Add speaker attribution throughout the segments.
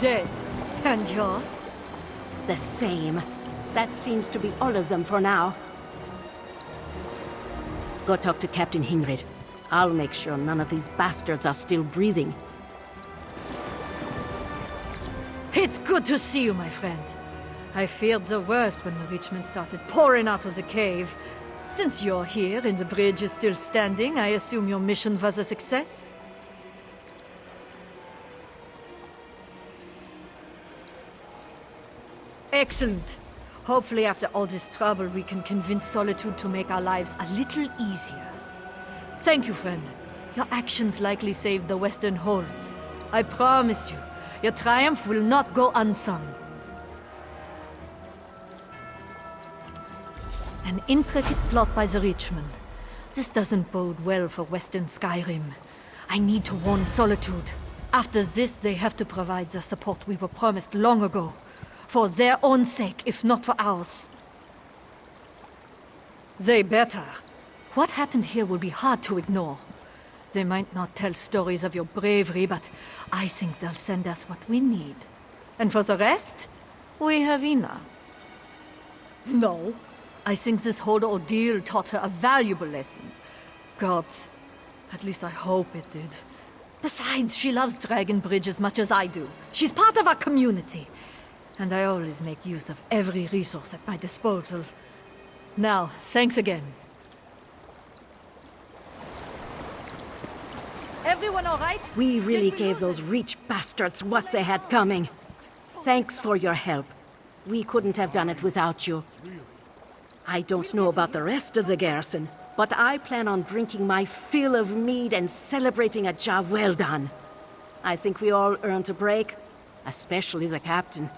Speaker 1: Dead. And yours?
Speaker 2: The same. That seems to be all of them for now. Go talk to Captain Hingrid. I'll make sure none of these bastards are still breathing.
Speaker 1: It's good to see you, my friend. I feared the worst when the Richmen started pouring out of the cave. Since you're here and the bridge is still standing, I assume your mission was a success? Excellent. Hopefully after all this trouble, we can convince Solitude to make our lives a little easier. Thank you, friend. Your actions likely saved the Western Holds. I promise you, your triumph will not go unsung. An intricate plot by the Richmen. This doesn't bode well for Western Skyrim. I need to warn Solitude. After this, they have to provide the support we were promised long ago. For their own sake, if not for ours. They better. What happened here will be hard to ignore. They might not tell stories of your bravery, but I think they'll send us what we need. And for the rest, we have Ina. No, I think this whole ordeal taught her a valuable lesson. Gods, at least I hope it did. Besides, she loves Dragon Bridge as much as I do. She's part of our community. And I always make use of every resource at my disposal. Now, thanks again. Everyone all right?
Speaker 2: We really gave those Reach bastards what they had coming. Thanks for your help. We couldn't have done it without you. I don't know about the rest of the garrison, but I plan on drinking my fill of mead and celebrating a job well done. I think we all earned a break, especially the captain.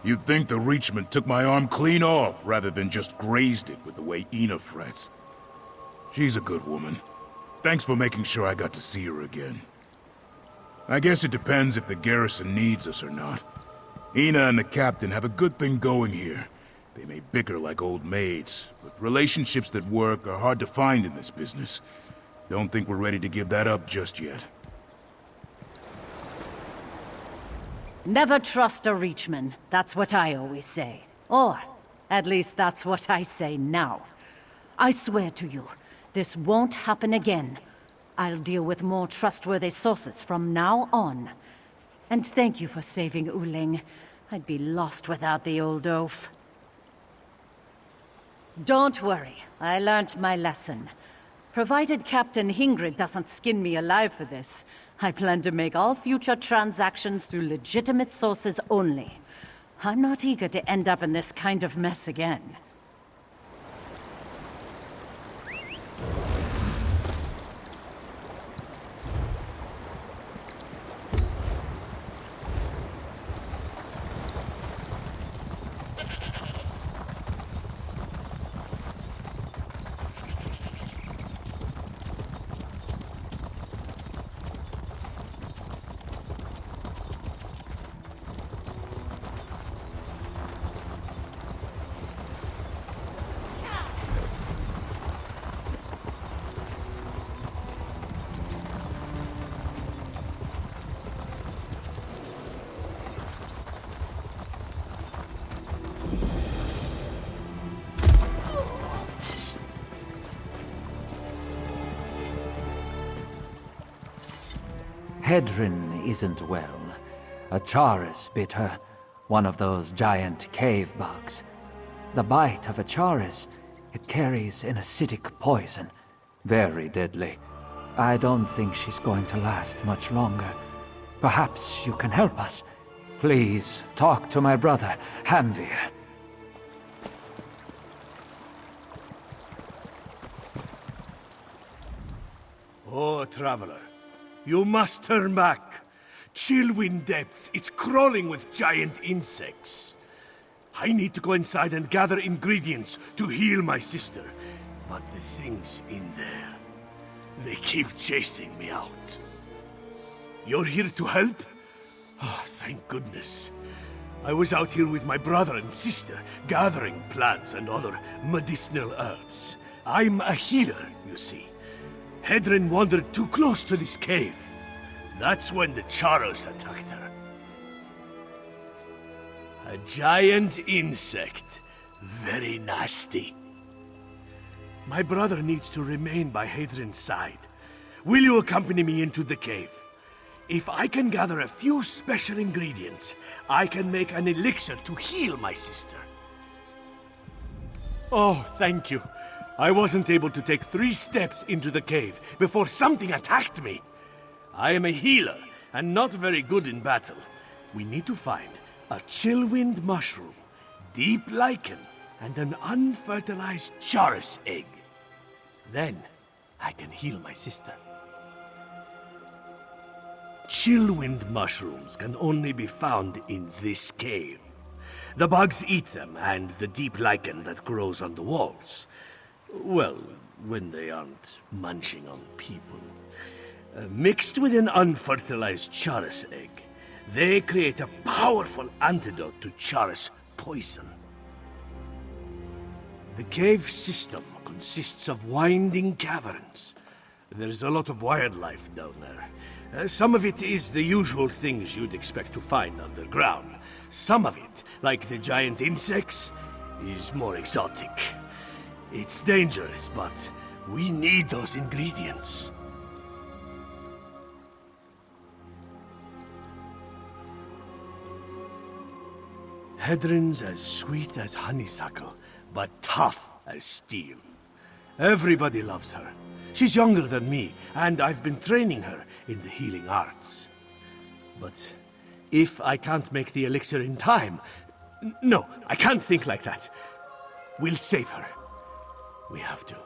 Speaker 3: You'd think the Reachman took my arm clean off, rather than just grazed it with the way Ina frets. She's a good woman. Thanks for making sure I got to see her again. I guess it depends if the garrison needs us or not. Ina and the captain have a good thing going here. They may bicker like old maids, but relationships that work are hard to find in this business. Don't think we're ready to give that up just yet.
Speaker 4: Never trust a Reachman. That's what I always say. Or, at least that's what I say now. I swear to you, this won't happen again. I'll deal with more trustworthy sources from now on. And thank you for saving Uling. I'd be lost without the old oaf. Don't worry, I learned my lesson. Provided Captain Hingrid doesn't skin me alive for this, I plan to make all future transactions through legitimate sources only. I'm not eager to end up in this kind of mess again.
Speaker 5: Hedrin isn't well. A Charis bit her, one of those giant cave bugs. The bite of a Charis, it carries an acidic poison, very deadly. I don't think she's going to last much longer. Perhaps you can help us. Please, talk to my brother, Hamvir.
Speaker 6: Oh, traveler. You must turn back. Chillwind Depths, it's crawling with giant insects. I need to go inside and gather ingredients to heal my sister. But the things in there, they keep chasing me out. You're here to help? Oh, thank goodness. I was out here with my brother and sister, gathering plants and other medicinal herbs. I'm a healer, you see. Hedrin wandered too close to this cave. That's when the Charos attacked her. A giant insect. Very nasty. My brother needs to remain by Hedrin's side. Will you accompany me into the cave? If I can gather a few special ingredients, I can make an elixir to heal my sister. Oh, thank you. I wasn't able to take 3 steps into the cave before something attacked me. I am a healer, and not very good in battle. We need to find a chillwind mushroom, deep lichen, and an unfertilized charis egg. Then, I can heal my sister. Chillwind mushrooms can only be found in this cave. The bugs eat them, and the deep lichen that grows on the walls. Well, when they aren't munching on people. Mixed with an unfertilized charis egg, they create a powerful antidote to charis poison. The cave system consists of winding caverns. There's a lot of wildlife down there. Some of it is the usual things you'd expect to find underground. Some of it, like the giant insects, is more exotic. It's dangerous, but we need those ingredients. Hedrin's as sweet as honeysuckle, but tough as steel. Everybody loves her. She's younger than me, and I've been training her in the healing arts. But if I can't make the elixir in time... No, I can't think like that. We'll save her. We have to.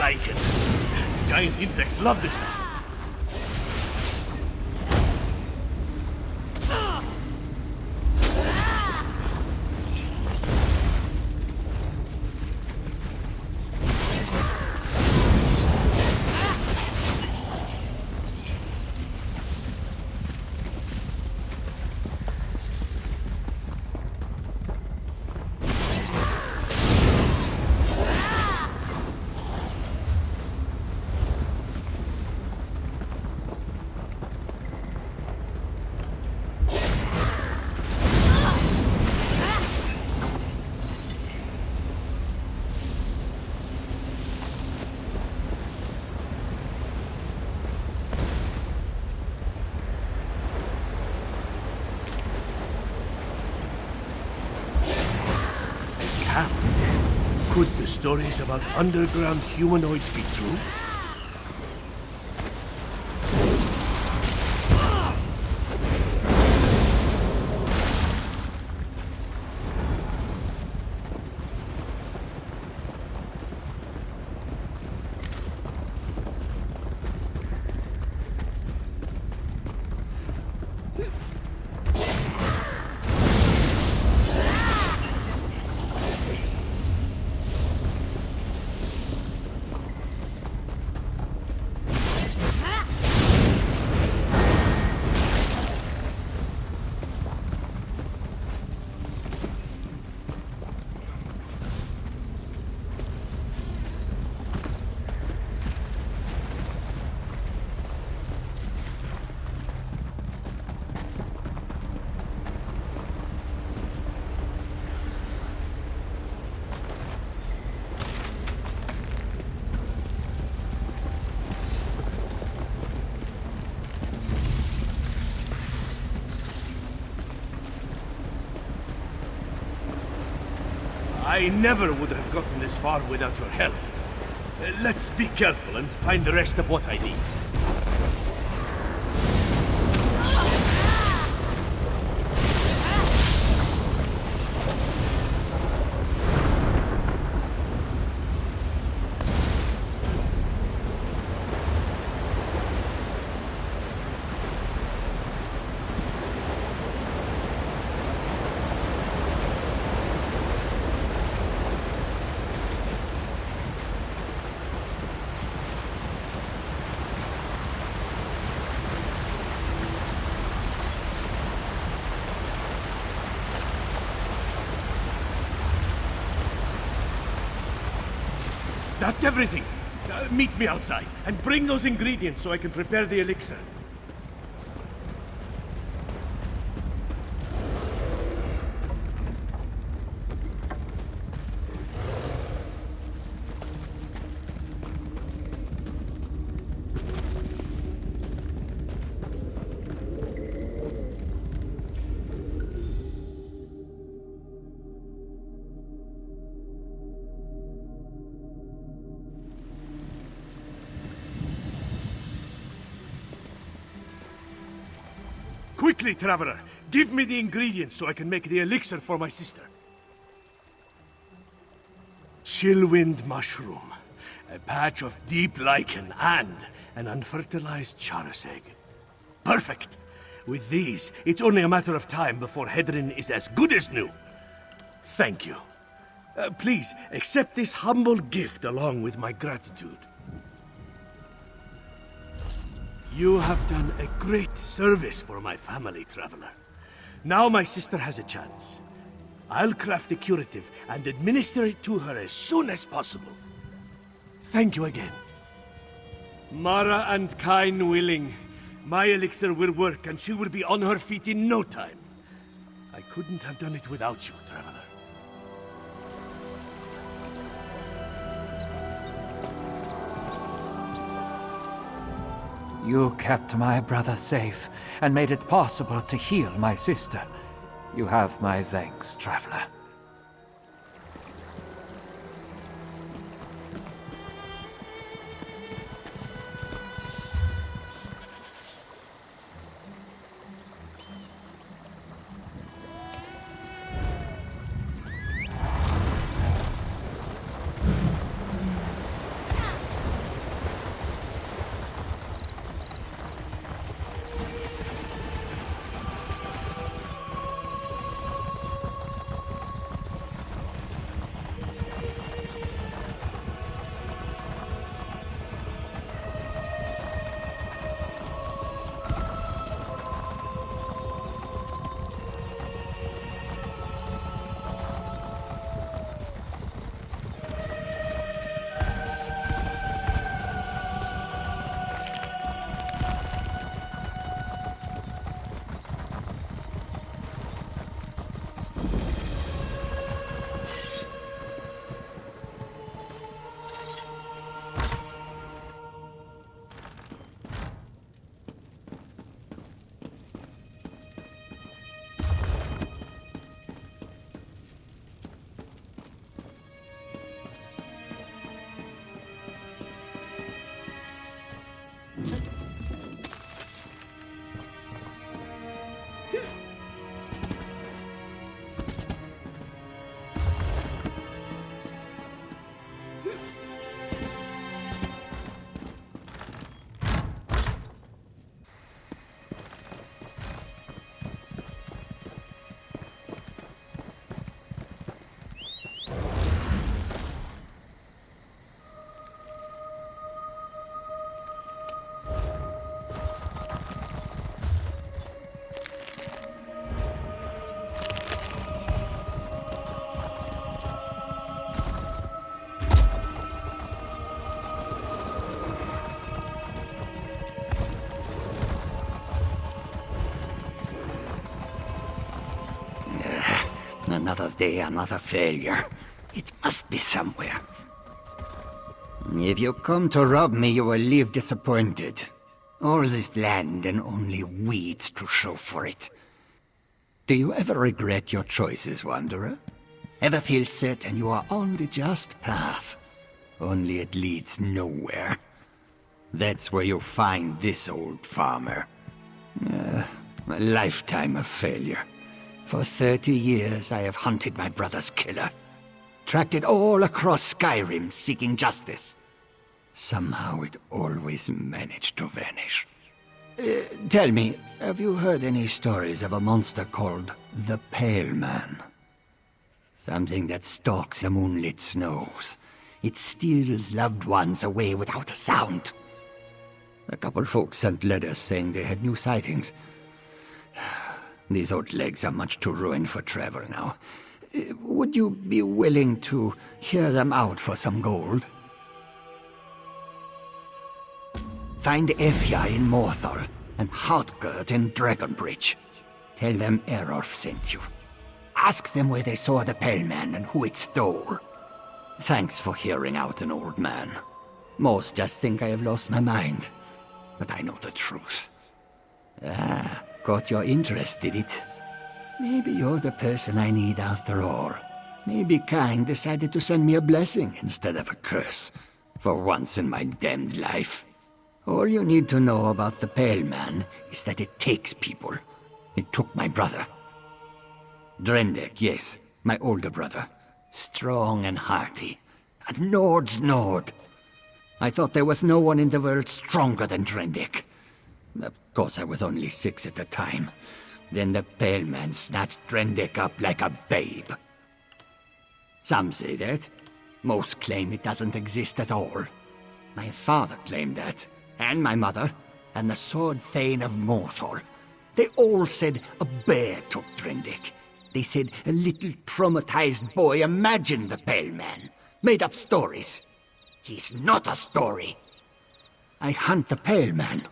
Speaker 6: lichen. Giant insects love this stuff. Could the stories about underground humanoids be true? I never would have gotten this far without your help. Let's be careful and find the rest of what I need. That's everything. Meet me outside, and bring those ingredients so I can prepare the elixir. Quickly, Traveler! Give me the ingredients so I can make the elixir for my sister. Chillwind mushroom, a patch of deep lichen, and an unfertilized charis egg. Perfect! With these, it's only a matter of time before Hedrin is as good as new. Thank you. Please, accept this humble gift along with my gratitude. You have done a great service for my family, Traveler. Now my sister has a chance. I'll craft a curative and administer it to her as soon as possible. Thank you again. Mara and Kain willing, my elixir will work and she will be on her feet in no time. I couldn't have done it without you, Traveler.
Speaker 5: You kept my brother safe and made it possible to heal my sister. You have my thanks, Traveler.
Speaker 7: Another day, another failure. It must be somewhere. If you come to rob me, you will leave disappointed. All this land and only weeds to show for it. Do you ever regret your choices, Wanderer? Ever feel certain you are on the just path? Only it leads nowhere. That's where you'll find this old farmer. A lifetime of failure. For 30 years I have hunted my brother's killer. Tracked it all across Skyrim seeking justice. Somehow it always managed to vanish. Tell me, have you heard any stories of a monster called the Pale Man? Something that stalks the moonlit snows. It steals loved ones away without a sound. A couple folks sent letters saying they had new sightings. These old legs are much too ruined for travel now. Would you be willing to hear them out for some gold? Find Efja in Morthal and Hardgurt in Dragonbridge. Tell them Erolf sent you. Ask them where they saw the Pale Man and who it stole. Thanks for hearing out an old man. Most just think I have lost my mind, but I know the truth. Ah, caught your interest, did it? Maybe you're the person I need after all. Maybe Kain decided to send me a blessing instead of a curse, for once in my damned life. All you need to know about the Pale Man is that it takes people. It took my brother. Drendek, yes, my older brother. Strong and hearty. A Nord's Nord. I thought there was no one in the world stronger than Drendek. Of course, I was only 6 at the time. Then the Pale Man snatched Drendek up like a babe. Some say that. Most claim it doesn't exist at all. My father claimed that, and my mother, and the Sword Thane of Morthal. They all said a bear took Drendek. They said a little traumatized boy imagined the Pale Man, made up stories. He's not a story. I hunt the Pale Man.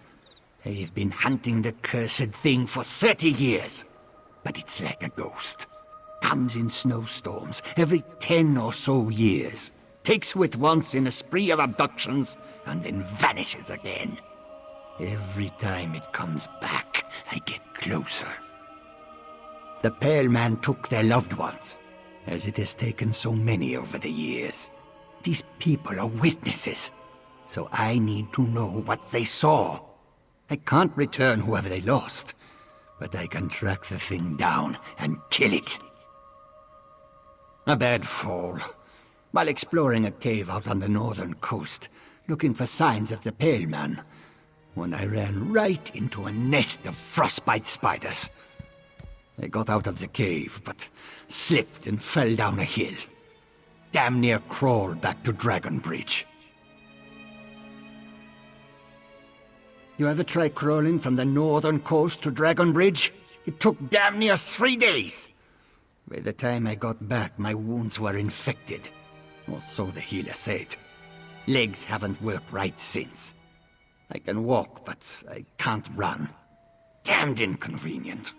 Speaker 7: They've been hunting the cursed thing for 30 years. But it's like a ghost. Comes in snowstorms every 10 or so years. Takes wit once in a spree of abductions, and then vanishes again. Every time it comes back, I get closer. The Pale Man took their loved ones, as it has taken so many over the years. These people are witnesses, so I need to know what they saw. I can't return whoever they lost, but I can track the thing down and kill it. A bad fall. While exploring a cave out on the northern coast, looking for signs of the Pale Man, when I ran right into a nest of frostbite spiders. I got out of the cave, but slipped and fell down a hill. Damn near crawled back to Dragonbridge. You ever try crawling from the northern coast to Dragonbridge? It took damn near 3 days. By the time I got back, my wounds were infected. Or so the healer said. Legs haven't worked right since. I can walk, but I can't run. Damned inconvenient.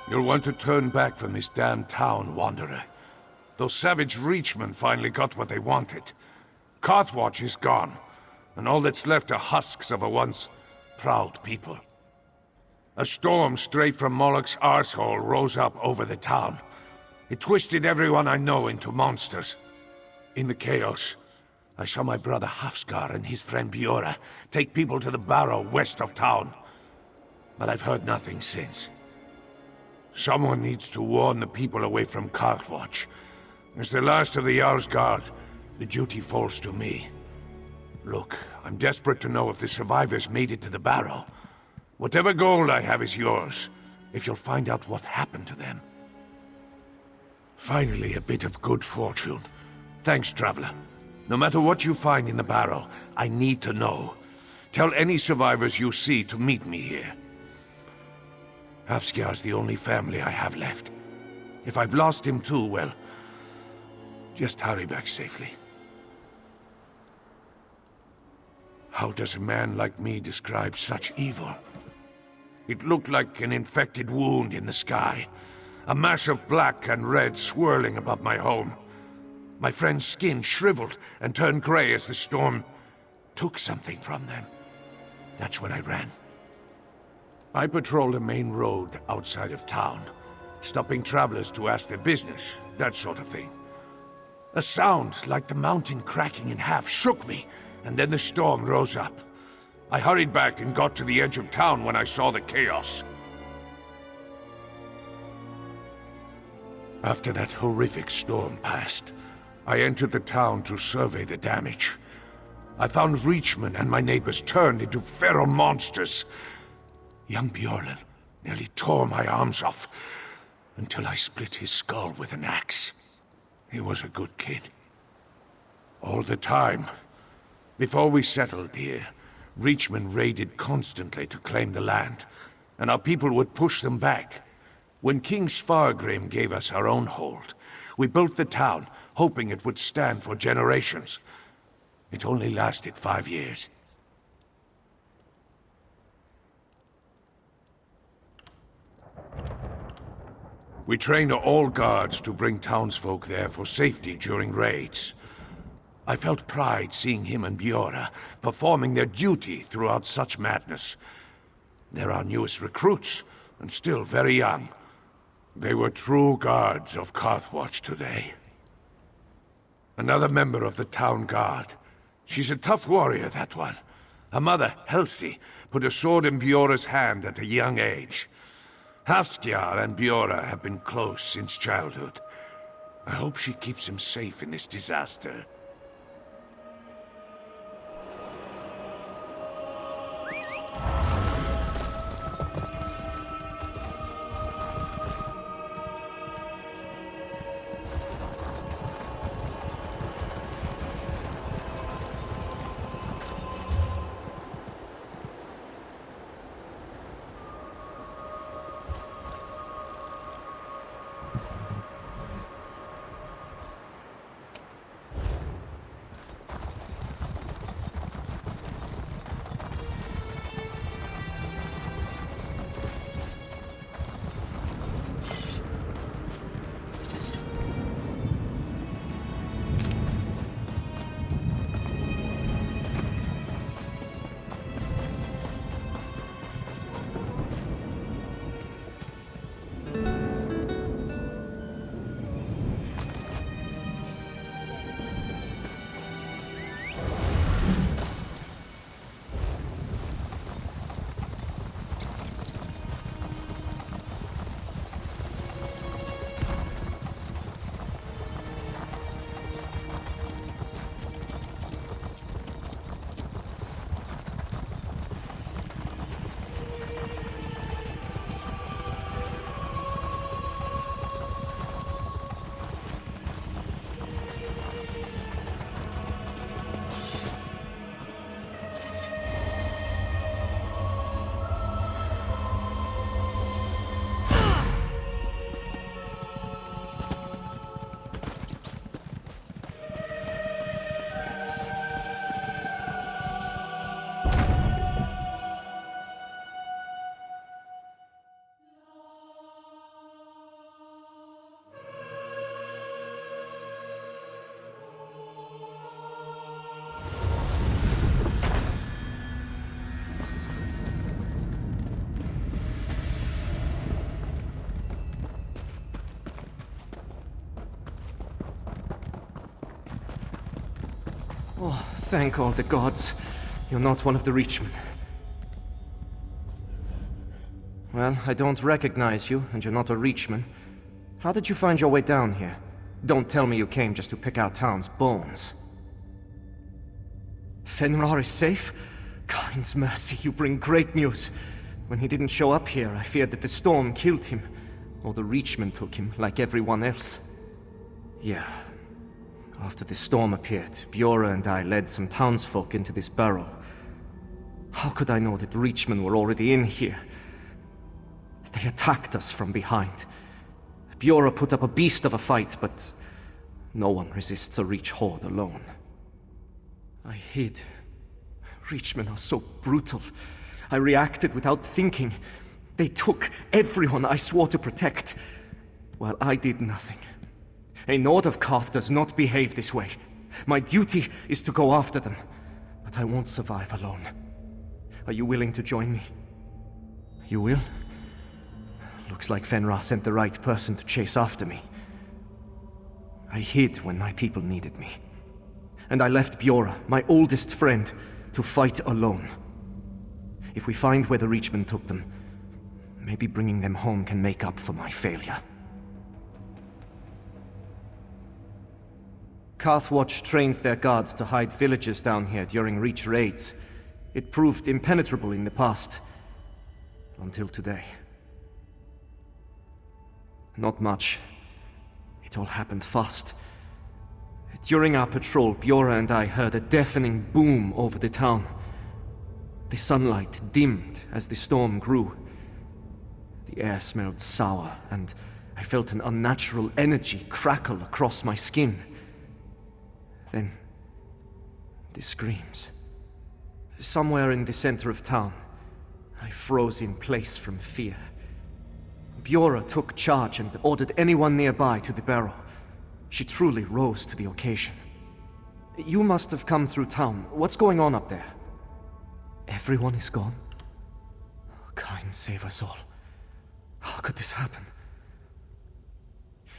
Speaker 6: You'll want to turn back from this damn town, Wanderer. Those savage Reachmen finally got what they wanted. Carthwatch is gone, and all that's left are husks of a once proud people. A storm straight from Moloch's arsehole rose up over the town. It twisted everyone I know into monsters. In the chaos, I saw my brother Hafskar and his friend Biora take people to the barrow west of town. But I've heard nothing since. Someone needs to warn the people away from Carthwatch. As the last of the Jarl's Guard, the duty falls to me. Look, I'm desperate to know if the survivors made it to the barrow. Whatever gold I have is yours, if you'll find out what happened to them. Finally, a bit of good fortune. Thanks, Traveler. No matter what you find in the barrow, I need to know. Tell any survivors you see to meet me here. Hafskjar's the only family I have left. If I've lost him too, well, just hurry back safely. How does a man like me describe such evil? It looked like an infected wound in the sky. A mass of black and red swirling above my home. My friend's skin shriveled and turned gray as the storm took something from them. That's when I ran. I patrolled a main road outside of town, stopping travelers to ask their business, that sort of thing. A sound like the mountain cracking in half shook me, and then the storm rose up. I hurried back and got to the edge of town when I saw the chaos. After that horrific storm passed, I entered the town to survey the damage. I found Reachmen and my neighbors turned into feral monsters. Young Bjorn nearly tore my arms off until I split his skull with an axe. He was a good kid. All the time, before we settled here, Reachmen raided constantly to claim the land, and our people would push them back. When King Svargrim gave us our own hold, we built the town, hoping it would stand for generations. It only lasted 5 years. We trained all guards to bring townsfolk there for safety during raids. I felt pride seeing him and Biora performing their duty throughout such madness. They're our newest recruits, and still very young. They were true guards of Carthwatch today. Another member of the town guard. She's a tough warrior, that one. Her mother, Helsi, put a sword in Biora's hand at a young age. Hafskjar and Biora have been close since childhood. I hope she keeps him safe in this disaster.
Speaker 8: Oh, thank all the gods. You're not one of the Reachmen. Well, I don't recognize you, and you're not a Reachman. How did you find your way down here? Don't tell me you came just to pick out town's bones. Fenrir is safe? God's mercy, you bring great news. When he didn't show up here, I feared that the storm killed him. Or the Reachmen took him, like everyone else. Yeah. After the storm appeared, Bjorra and I led some townsfolk into this barrow. How could I know that Reachmen were already in here? They attacked us from behind. Bjorra put up a beast of a fight, but no one resists a Reach horde alone. I hid. Reachmen are so brutal. I reacted without thinking. They took everyone I swore to protect, while I did nothing. A Nord of Karth does not behave this way. My duty is to go after them, but I won't survive alone. Are you willing to join me? You will? Looks like Fenrir sent the right person to chase after me. I hid when my people needed me. And I left Bjorra, my oldest friend, to fight alone. If we find where the Reachmen took them, maybe bringing them home can make up for my failure. Karthwatch trains their guards to hide villagers down here during Reach raids. It proved impenetrable in the past. Until today. Not much. It all happened fast. During our patrol, Bjorra and I heard a deafening boom over the town. The sunlight dimmed as the storm grew. The air smelled sour, and I felt an unnatural energy crackle across my skin. Then, the screams. Somewhere in the center of town, I froze in place from fear. Bjorra took charge and ordered anyone nearby to the barrow. She truly rose to the occasion. You must have come through town. What's going on up there? Everyone is gone? Kind save us all. How could this happen?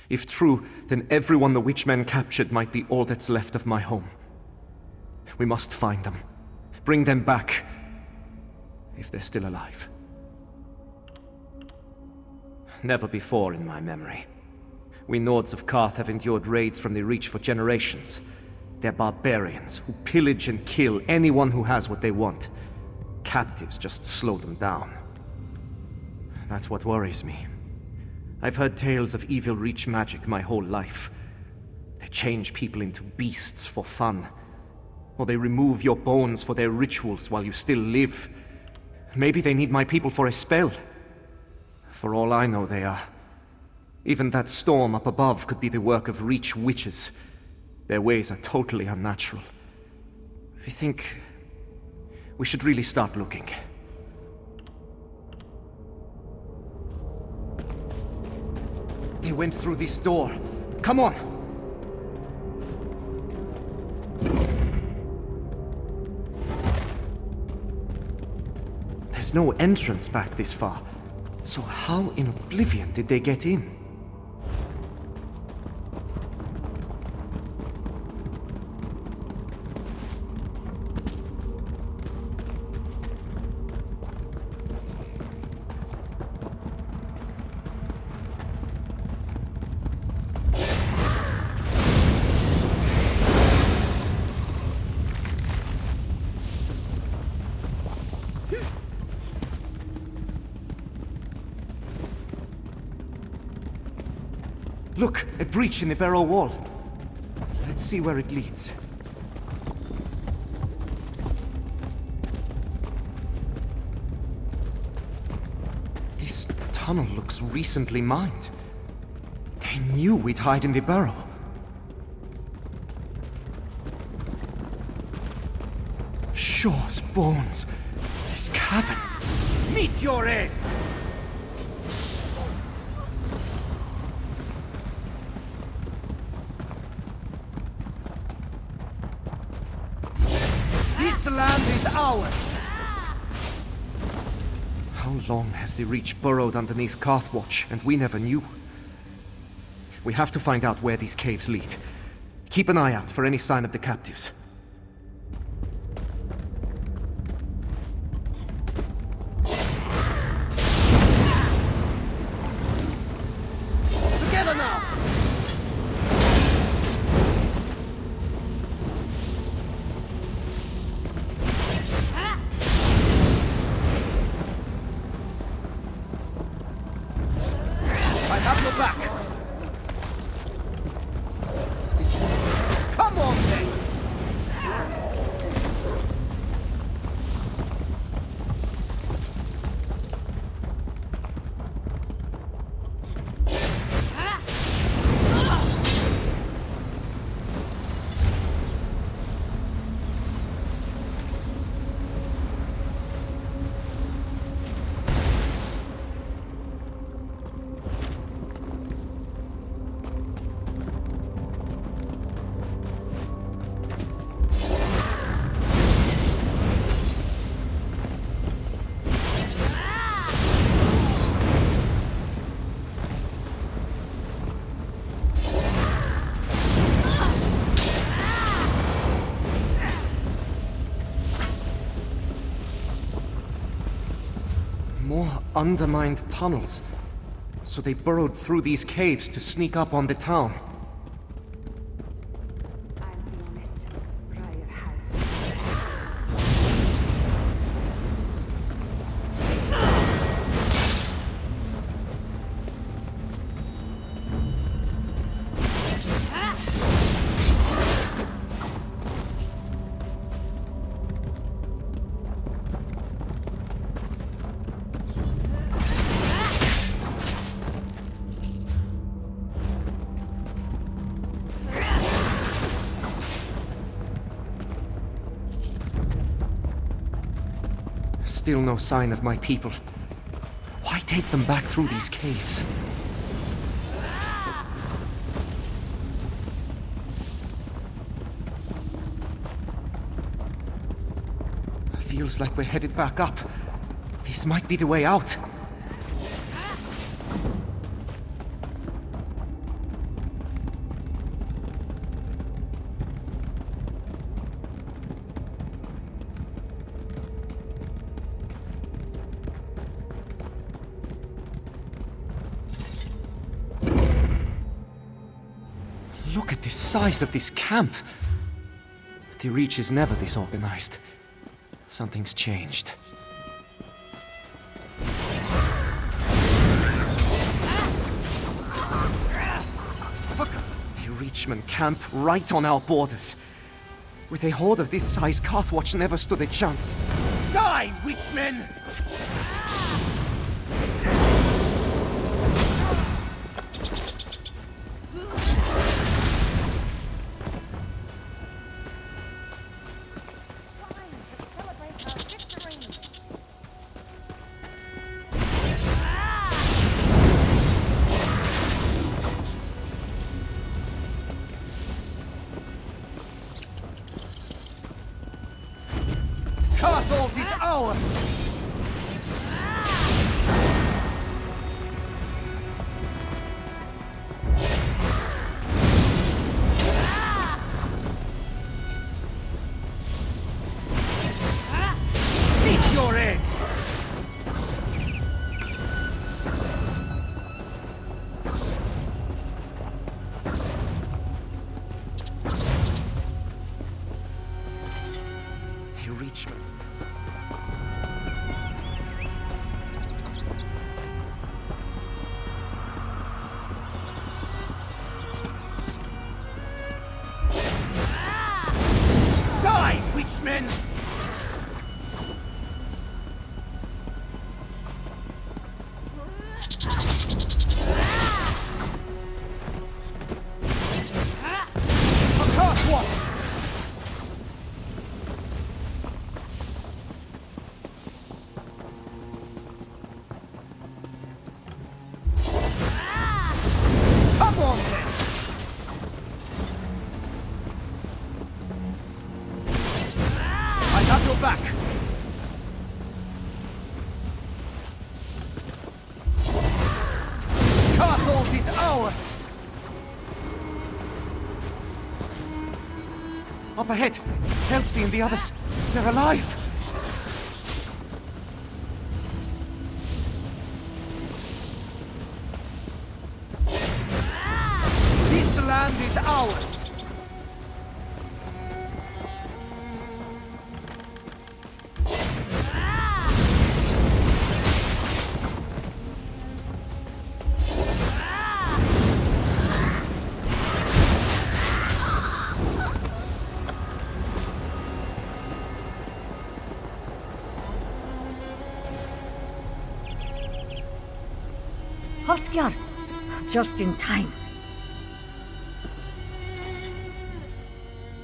Speaker 8: If true, then everyone the Witchmen captured might be all that's left of my home. We must find them. Bring them back. If they're still alive. Never before in my memory. We Nords of Karth have endured raids from the Reach for generations. They're barbarians who pillage and kill anyone who has what they want. Captives just slow them down. That's what worries me. I've heard tales of evil Reach magic my whole life. They change people into beasts for fun. Or they remove your bones for their rituals while you still live. Maybe they need my people for a spell. For all I know, they are. Even that storm up above could be the work of Reach witches. Their ways are totally unnatural. I think we should really start looking. They went through this door. Come on! There's no entrance back this far. So how in oblivion did they get in? Look, a breach in the barrow wall. Let's see where it leads. This tunnel looks recently mined. They knew we'd hide in the barrow. Shaw's bones. This cavern. Meet your end! This land is ours! How long has the Reach burrowed underneath Karthwatch, and we never knew? We have to find out where these caves lead. Keep an eye out for any sign of the captives. Small, undermined tunnels. So they burrowed through these caves to sneak up on the town. Still no sign of my people. Why take them back through these caves? Feels like we're headed back up. This might be the way out. Look at the size of this camp. The Reach is never this organized. Something's changed. A Reachman camp right on our borders. With a horde of this size, Carthwatch never stood a chance.
Speaker 6: Die, witchmen!
Speaker 8: Carthage is ours!
Speaker 6: Eat your egg!
Speaker 8: A Reachman.
Speaker 6: Die, witchmen!
Speaker 8: Carthwatch!
Speaker 6: Come on then! I have your back! Carthage is ours!
Speaker 8: Up ahead! Elsie and the others! They're alive!
Speaker 6: This land is ours!
Speaker 1: Hoskjar! Just in time.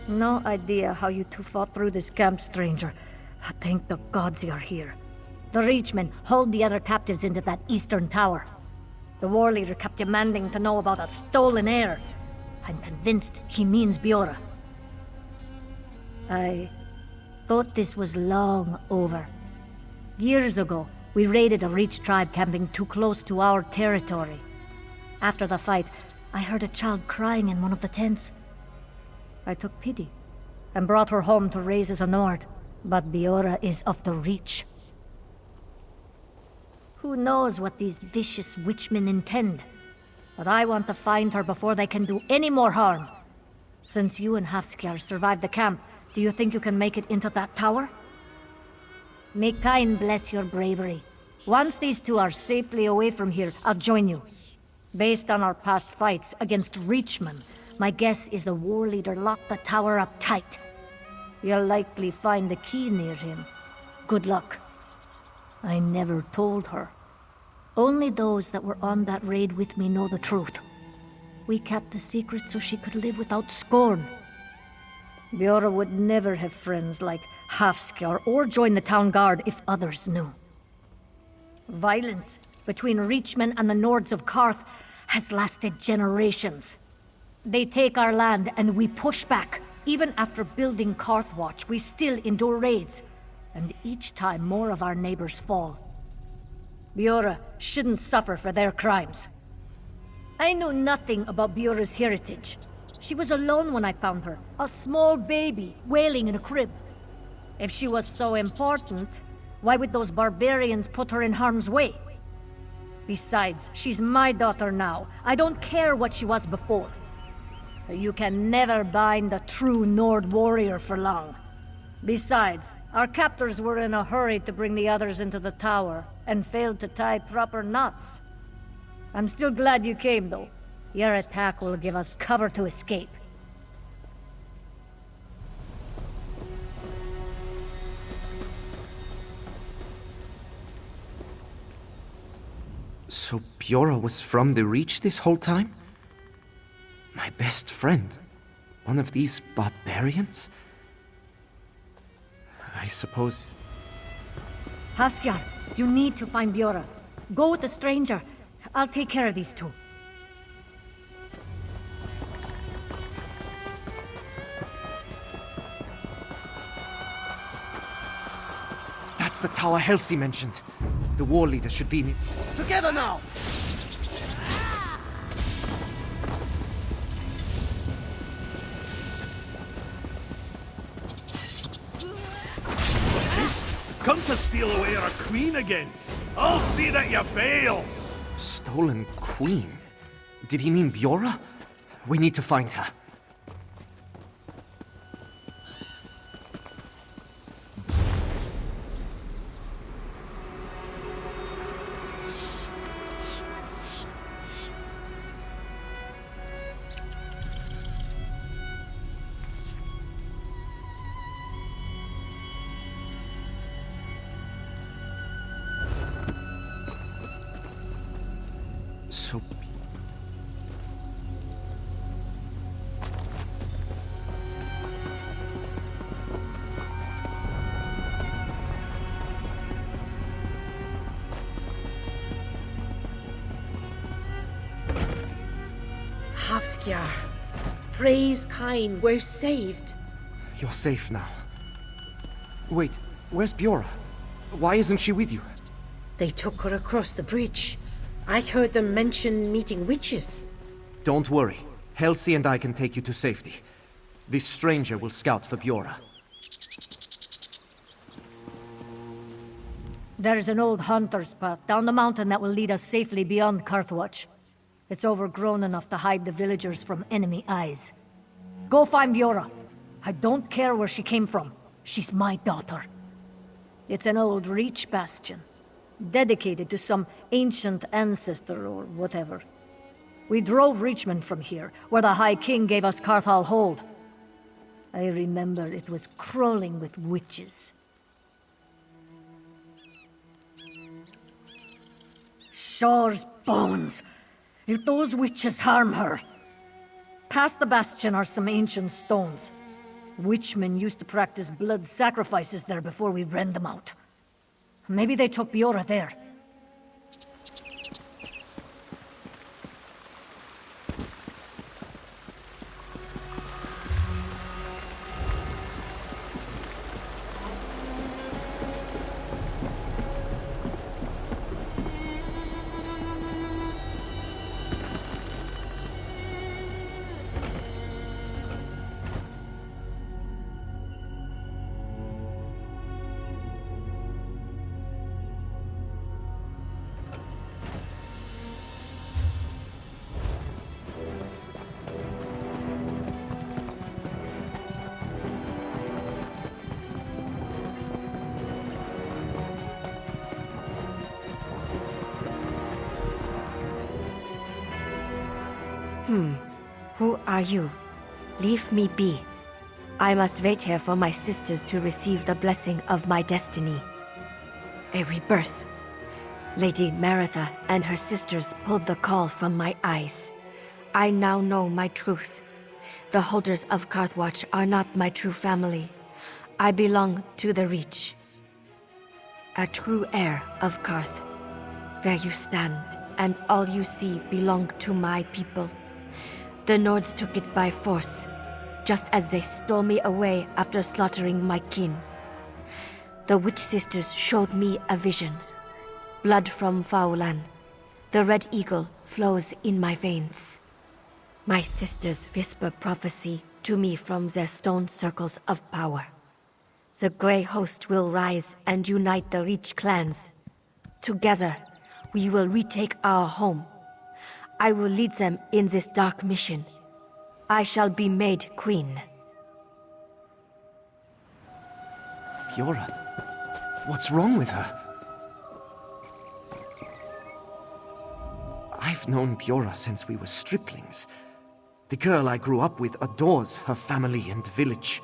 Speaker 1: No idea how you two fought through this camp, stranger. But thank the gods you're here. The Reachmen hold the other captives into that eastern tower. The war leader kept demanding to know about a stolen heir. I'm convinced he means Biora. I thought this was long over. Years ago, we raided a Reach tribe camping too close to our territory. After the fight, I heard a child crying in one of the tents. I took pity and brought her home to raise as a Nord. But Biora is of the Reach.
Speaker 9: Who knows what these vicious witchmen intend? But I want to find her before they can do any more harm. Since you and Hafskjar survived the camp, do you think you can make it into that tower? May Kain bless your bravery. Once these two are safely away from here, I'll join you. Based on our past fights against Reachmen, my guess is the war leader locked the tower up tight. You'll likely find the key near him. Good luck. I never told her. Only those that were on that raid with me know the truth. We kept the secret so she could live without scorn. Biora would never have friends like Hafskjar or join the town guard if others knew. Violence between Reachmen and the Nords of Karth has lasted generations. They take our land and we push back. Even after building Karthwatch, we still endure raids. And each time more of our neighbors fall. Biora shouldn't suffer for their crimes. I knew nothing about Biora's heritage. She was alone when I found her, a small baby wailing in a crib. If she was so important, why would those barbarians put her in harm's way? Besides, she's my daughter now. I don't care what she was before. You can never bind a true Nord warrior for long. Besides, our captors were in a hurry to bring the others into the tower, and failed to tie proper knots. I'm still glad you came, though. Your attack will give us cover to escape.
Speaker 8: So Biora was from the Reach this whole time? My best friend? One of these barbarians? I suppose...
Speaker 9: Hafskjar, you need to find Biora. Go with the stranger. I'll take care of these two.
Speaker 8: That's the tower Helsi mentioned. The war leader should be...
Speaker 6: Together now! What's this? Come to steal away our queen again. I'll see that you fail!
Speaker 8: Stolen queen? Did he mean Biora? We need to find her. So...
Speaker 2: Hafskjar. Praise Kain, we're saved.
Speaker 8: You're safe now. Wait, where's Biora? Why isn't she with you?
Speaker 2: They took her across the bridge. I heard them mention meeting witches.
Speaker 8: Don't worry. Helsi and I can take you to safety. This stranger will scout for Biora.
Speaker 9: There's an old hunter's path down the mountain that will lead us safely beyond Karthwatch. It's overgrown enough to hide the villagers from enemy eyes. Go find Biora. I don't care where she came from. She's my daughter. It's an old Reach bastion, dedicated to some ancient ancestor or whatever. We drove Reachmen from here, where the High King gave us Karthal hold. I remember it was crawling with witches. Shor's bones! If those witches harm her... Past the bastion are some ancient stones. Witchmen used to practice blood sacrifices there before we rend them out. Maybe they took Biora there.
Speaker 10: Who are you? Leave me be. I must wait here for my sisters to receive the blessing of my destiny. A rebirth. Lady Maritha and her sisters pulled the caul from my eyes. I now know my truth. The holders of Karthwatch are not my true family. I belong to the Reach. A true heir of Karth. Where you stand, and all you see belong to my people. The Nords took it by force, just as they stole me away after slaughtering my kin. The Witch Sisters showed me a vision. Blood from Faulan. The Red Eagle flows in my veins. My sisters whisper prophecy to me from their stone circles of power. The Grey Host will rise and unite the Reach clans. Together, we will retake our home. I will lead them in this dark mission. I shall be made queen.
Speaker 8: Biora, what's wrong with her? I've known Biora since we were striplings. The girl I grew up with adores her family and village.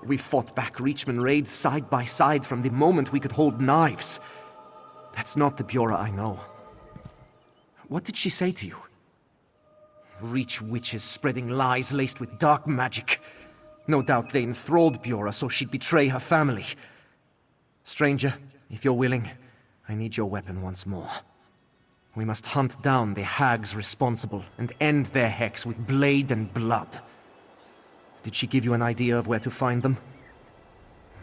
Speaker 8: We fought back Reachman raids side by side from the moment we could hold knives. That's not the Biora I know. What did she say to you? Reach witches spreading lies laced with dark magic. No doubt they enthralled Biora so she'd betray her family. Stranger, if you're willing, I need your weapon once more. We must hunt down the hags responsible and end their hex with blade and blood. Did she give you an idea of where to find them?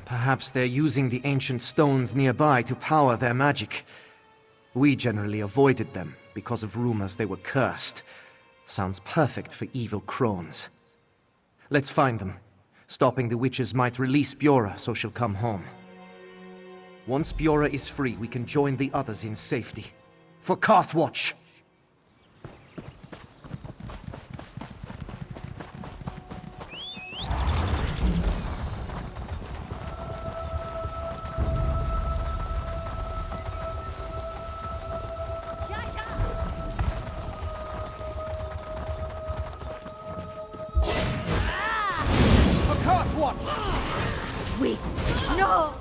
Speaker 8: Perhaps they're using the ancient stones nearby to power their magic. We generally avoided them because of rumors they were cursed. Sounds perfect for evil crones. Let's find them. Stopping the witches might release Biora so she'll come home. Once Biora is free, we can join the others in safety. For Karthwatch!
Speaker 10: Wait, no!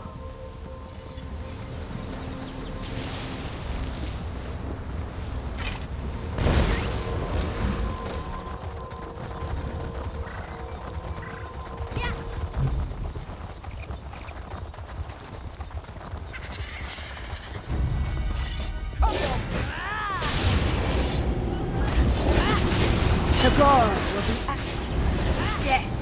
Speaker 10: The gore will be death.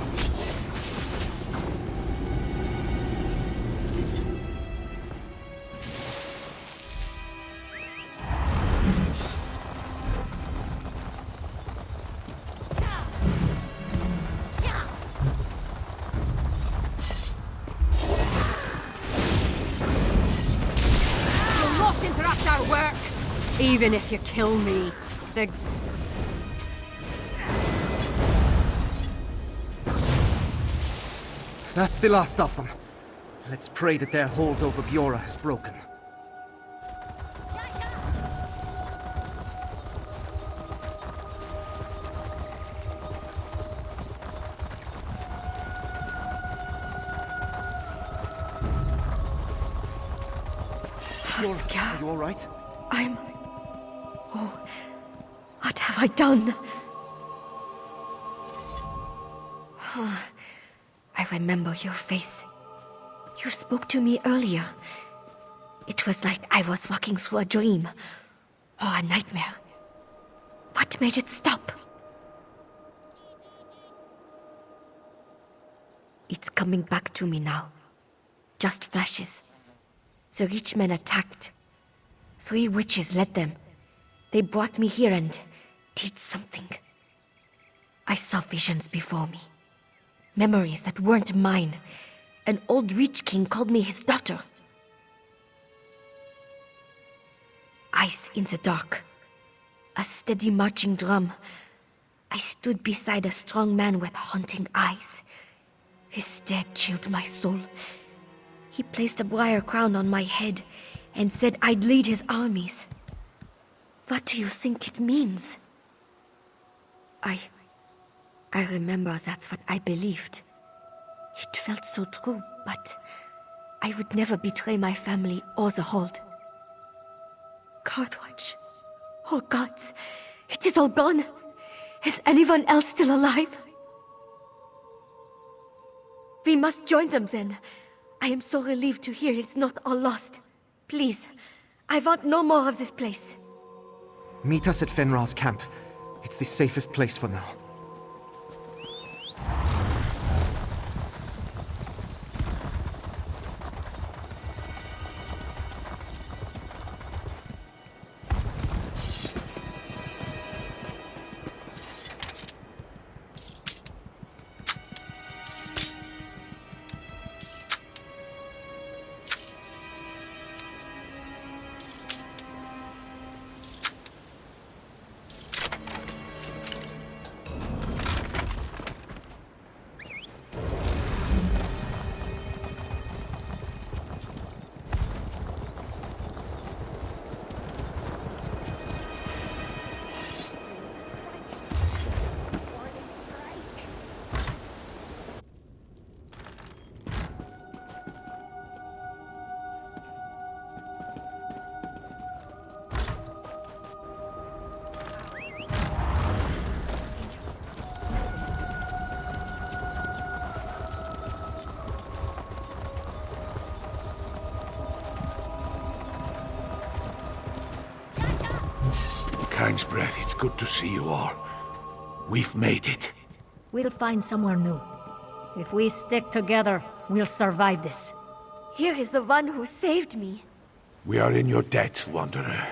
Speaker 1: You'll not interrupt our work! Even if you kill me, the...
Speaker 8: That's the last of them. Let's pray that their hold over Biora has broken. Are you all right?
Speaker 10: Oh, what have I done? I remember your face. You spoke to me earlier. It was like I was walking through a dream. Or a nightmare. What made it stop? It's coming back to me now. Just flashes. The rich men attacked. 3 witches led them. They brought me here and did something. I saw visions before me. Memories that weren't mine. An old Reach King called me his daughter. Ice in the dark. A steady marching drum. I stood beside a strong man with haunting eyes. His stare chilled my soul. He placed a briar crown on my head and said I'd lead his armies. What do you think it means? I remember that's what I believed. It felt so true, but I would never betray my family or the Hold. Carthwatch. Oh gods, it is all gone. Is anyone else still alive? We must join them then. I am so relieved to hear it's not all lost. Please, I want no more of this place.
Speaker 8: Meet us at Fenrir's camp. It's the safest place for now.
Speaker 6: Kind's breath, it's good to see you all. We've made it.
Speaker 9: We'll find somewhere new. If we stick together, we'll survive this.
Speaker 10: Here is the one who saved me.
Speaker 6: We are in your debt, Wanderer.